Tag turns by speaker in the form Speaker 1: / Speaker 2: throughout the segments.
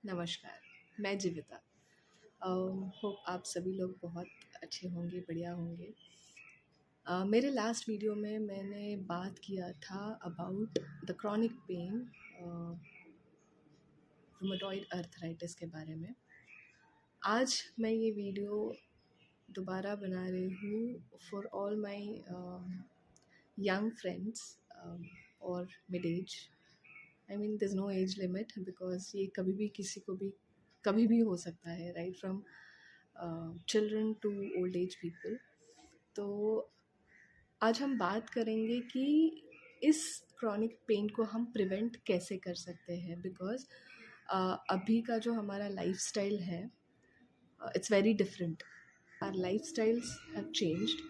Speaker 1: नमस्कार, मैं जीविता। होप आप सभी लोग बहुत अच्छे होंगे, बढ़िया होंगे। मेरे लास्ट वीडियो में मैंने बात किया था about the chronic pain, rheumatoid arthritis के बारे में। आज मैं ये वीडियो दोबारा बना रही हूँ for all my young friends और mid age. I mean there's no age limit because ये कभी भी किसी को भी कभी भी हो सकता है, right from children to old age people. तो आज हम बात करेंगे कि इस क्रॉनिक पेन को हम प्रिवेंट कैसे कर सकते हैं, बिकॉज अभी का जो हमारा लाइफस्टाइल है, it's very different. Our lifestyles have changed.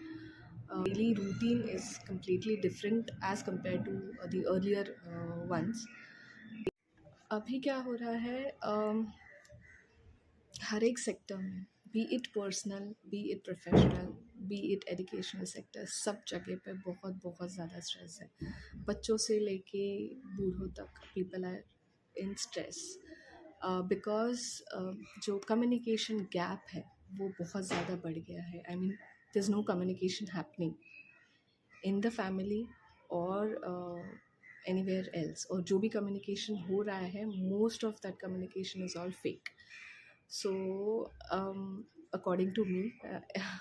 Speaker 1: Daily routine is completely different as compared to the earlier ones. अभी क्या हो रहा है, हर एक सेक्टर में, B it personal, B it professional, B it educational sector, सब जगह पे बहुत बहुत ज़्यादा स्ट्रेस है. बच्चों से लेके बूढ़ों तक people are in stress because जो कम्युनिकेशन गैप है वो बहुत ज़्यादा बढ़ गया है. I mean there is no communication happening in the family और एनीवेयर एल्स, और जो भी कम्युनिकेशन हो रहा है, most of that communication is all fake. So, according to me,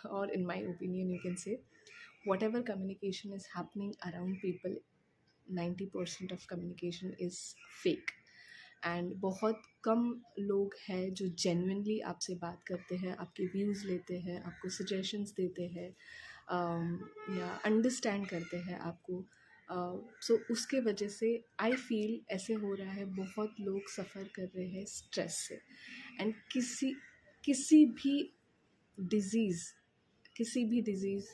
Speaker 1: or in my opinion, you can say, whatever communication is happening around people, 90% of communication is fake. And बहुत कम लोग हैं जो जेन्युइनली आपसे बात करते हैं, आपके व्यूज़ लेते हैं, आपको सजेशंस देते हैं, या अंडरस्टैंड करते हैं आपको. सो उसके वजह से आई फील ऐसे हो रहा है, बहुत लोग सफ़र कर रहे हैं स्ट्रेस से. एंड किसी भी डिज़ीज़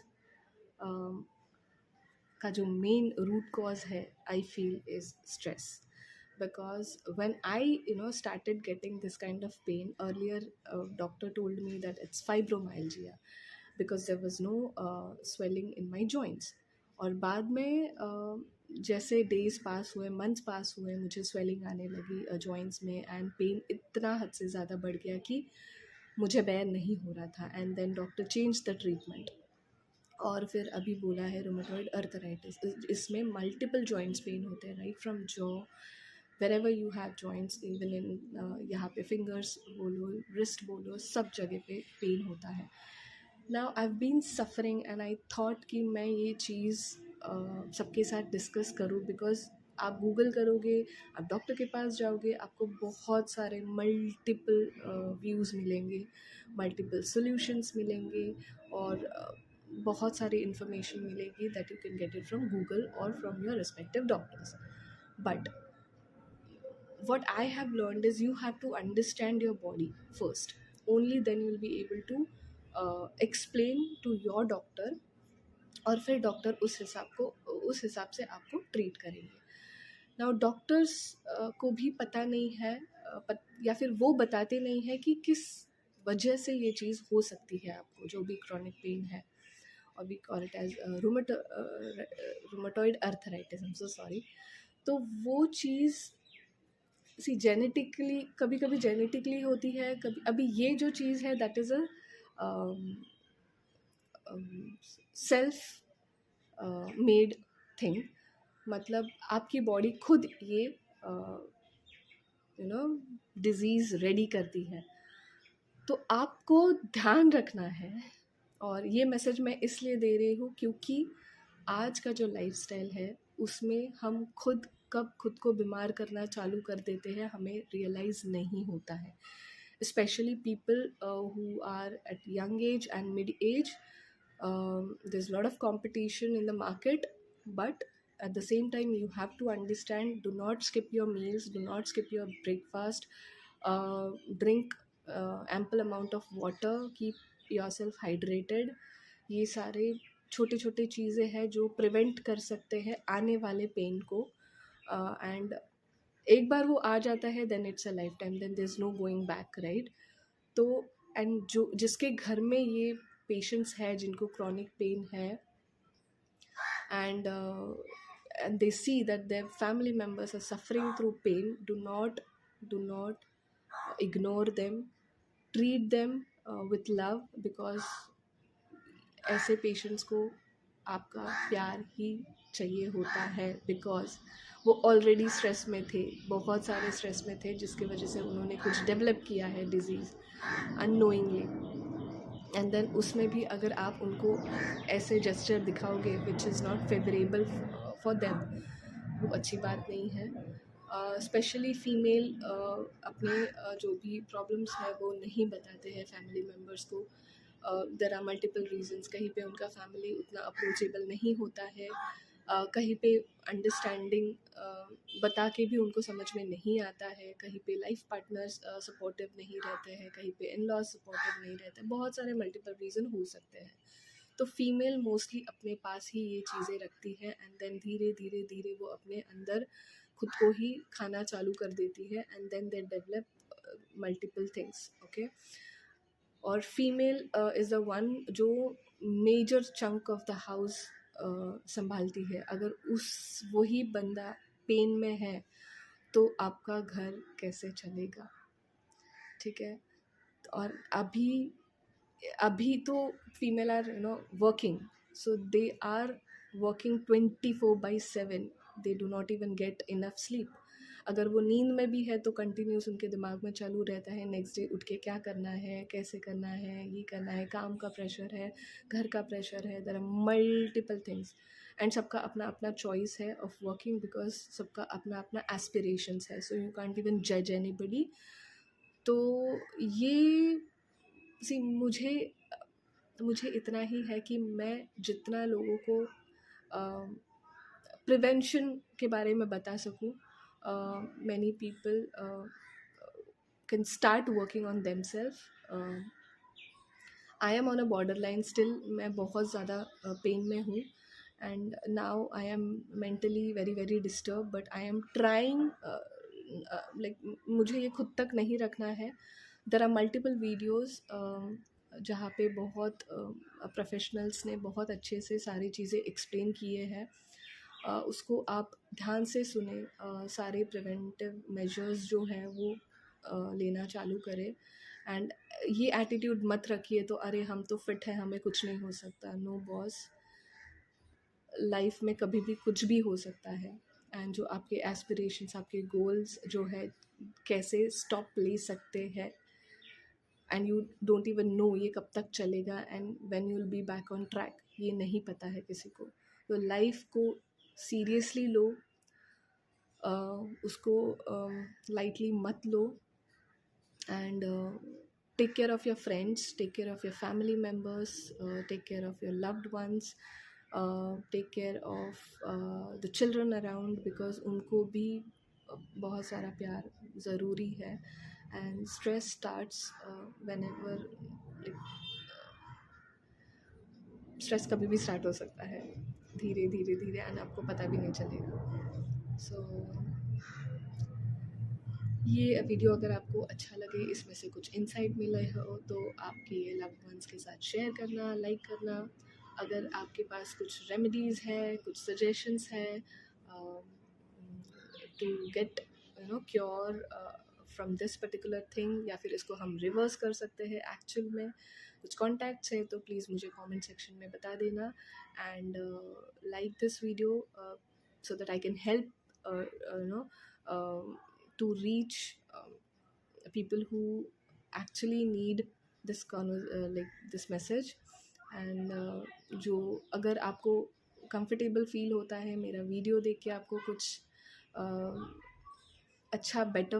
Speaker 1: का जो मेन रूट कॉज है, I feel is stress. Because when I started getting this kind of pain earlier, doctor told me that it's fibromyalgia because there was no swelling in my joints. और बाद में जैसे days pass हुए, months पास हुए, मुझे swelling आने लगी joints में, एंड पेन इतना हद से ज़्यादा बढ़ गया कि मुझे बेयर नहीं हो रहा था. And then doctor change the treatment, और फिर अभी बोला है रूमेटॉइड अर्थराइटिस. इसमें मल्टीपल जॉइंट्स पेन होते हैं, right from jaw, wherever you have joints, even in यहाँ पे फिंगर्स बोलो, रिस्ट बोलो, सब जगह पे पेन होता है. Now I have been suffering and I thought कि मैं ये चीज़ सबके साथ डिस्कस करूँ, बिकॉज आप गूगल करोगे, आप डॉक्टर के पास जाओगे, आपको बहुत सारे मल्टीपल व्यूज़ मिलेंगे, मल्टीपल सॉल्यूशंस मिलेंगे, और बहुत सारी इन्फॉर्मेशन मिलेगी that you can get it from Google और from your respective doctors. But what I have learned is you have to understand your body first. Only then you will be able to explain to your doctor, और फिर doctor उस हिसाब से आपको treat करेंगे. Now doctors को भी पता नहीं है, या फिर वो बताते नहीं है कि किस वजह से ये चीज़ हो सकती है आपको, जो भी क्रॉनिक पेन है, और we call it as rheumatoid arthritis. I am so sorry. तो वो चीज़ जेनेटिकली, कभी कभी जेनेटिकली होती है, कभी, अभी ये जो चीज़ है that is a self made thing. मतलब आपकी बॉडी खुद ये डिज़ीज़ रेडी करती है. तो आपको ध्यान रखना है, और ये मैसेज मैं इसलिए दे रही हूँ क्योंकि आज का जो लाइफस्टाइल है उसमें हम कब खुद को बीमार करना चालू कर देते हैं, हमें रियलाइज़ नहीं होता है. Specially people who are at young age and mid age, there is lot of competition in the market, but at the same time you have to understand, do not skip your meals, do not skip your breakfast, drink ample amount of water, keep yourself hydrated. ये सारे छोटे छोटे चीज़ें हैं जो prevent कर सकते हैं आने वाले पेन को. एंड एक बार वो आ जाता है, then it's a lifetime, then there is no going back, right. तो एंड जो जिसके घर में ये पेशेंट्स है जिनको क्रॉनिक पेन है, and they see that their family members are suffering through pain, do not ignore them, treat them with love, because ऐसे पेशेंट्स को आपका प्यार ही चाहिए होता है, बिकॉज वो ऑलरेडी स्ट्रेस में थे, बहुत सारे स्ट्रेस में थे, जिसकी वजह से उन्होंने कुछ डेवलप किया है डिजीज़ अननोइंगली। एंड देन उसमें भी अगर आप उनको ऐसे जेस्चर दिखाओगे which is not favourable for them, वो अच्छी बात नहीं है। स्पेशली फीमेल अपने जो भी प्रॉब्लम्स है वो नहीं बताते हैं फैमिली मेम्बर्स को। देर आर मल्टीपल रीजंस, कहीं पे उनका फैमिली उतना अप्रोचेबल नहीं होता है, कहीं पे अंडरस्टैंडिंग बता के भी उनको समझ में नहीं आता है, कहीं पे लाइफ पार्टनर्स सपोर्टिव नहीं रहते हैं, कहीं पे इन लॉज सपोर्टिव नहीं रहते, बहुत सारे मल्टीपल रीज़न हो सकते हैं। तो फीमेल मोस्टली अपने पास ही ये चीज़ें रखती है, एंड देन धीरे धीरे धीरे वो अपने अंदर खुद को ही खाना चालू कर देती है, and then they develop multiple things. Okay, और फीमेल इज़ द वन जो major chunk of the house संभालती है। अगर उस वही बंदा पेन में है तो आपका घर कैसे चलेगा? ठीक है, और अभी तो female are working, so they are working 24/7, they do not even get enough sleep. अगर वो नींद में भी है तो कंटिन्यूस उनके दिमाग में चालू रहता है, नेक्स्ट डे उठ के क्या करना है, कैसे करना है, ये करना है, काम का प्रेशर है, घर का प्रेशर है, there are multiple things. And सबका अपना अपना चॉइस है ऑफ वर्किंग, बिकॉज सबका अपना अपना एस्पिरेशंस है, सो यू कांट इवन जज एनीबडी। तो ये सी मुझे इतना ही है कि मैं जितना लोगों को प्रिवेंशन के बारे में बता सकूं, many people can start working on themselves. I am on a border line still, मैं बहुत ज़्यादा पेन में हूँ, and now I am mentally very very disturb, but I am trying, like मुझे ये खुद तक नहीं रखना है। देर आर मल्टीपल वीडियोज़ जहाँ पे बहुत प्रोफेशनल्स ने बहुत अच्छे से सारी चीज़ें एक्सप्लेन किए हैं, उसको आप ध्यान से सुने, सारे प्रिवेंटिव मेजर्स जो हैं वो लेना चालू करें। एंड ये एटीट्यूड मत रखिए तो अरे हम तो फिट हैं, हमें कुछ नहीं हो सकता। नो बॉस, लाइफ में कभी भी कुछ भी हो सकता है, एंड जो आपके एस्पिरेशंस, आपके गोल्स जो है कैसे स्टॉप ले सकते हैं, and you don't even know ये कब तक चलेगा, and when you will be back on track, ये नहीं पता है किसी को। तो लाइफ को सीरियसली लो, उसको लाइटली मत लो, and take care of your friends, take care of your family members, take care of your loved ones, take care of the children around, because उनको भी बहुत सारा प्यार ज़रूरी है। And stress starts whenever, stress कभी भी स्टार्ट हो सकता है, धीरे धीरे धीरे, एंड आपको पता भी नहीं चलेगा। सो ये वीडियो अगर आपको अच्छा लगे, इसमें से कुछ इंसाइट मिला हो, तो आपके लव्ड वंस के साथ शेयर करना, लाइक करना। अगर आपके पास कुछ रेमेडीज़ है, कुछ सजेशंस है to get cure from this particular thing, या फिर इसको हम रिवर्स कर सकते हैं एक्चुअल में, कुछ कॉन्टैक्ट्स है तो प्लीज़ मुझे कमेंट सेक्शन में बता देना। And like this video so that I can help to reach people who actually need this like this message। and जो अगर आपको कंफर्टेबल फील होता है मेरा वीडियो देख के, आपको कुछ अच्छा बेटर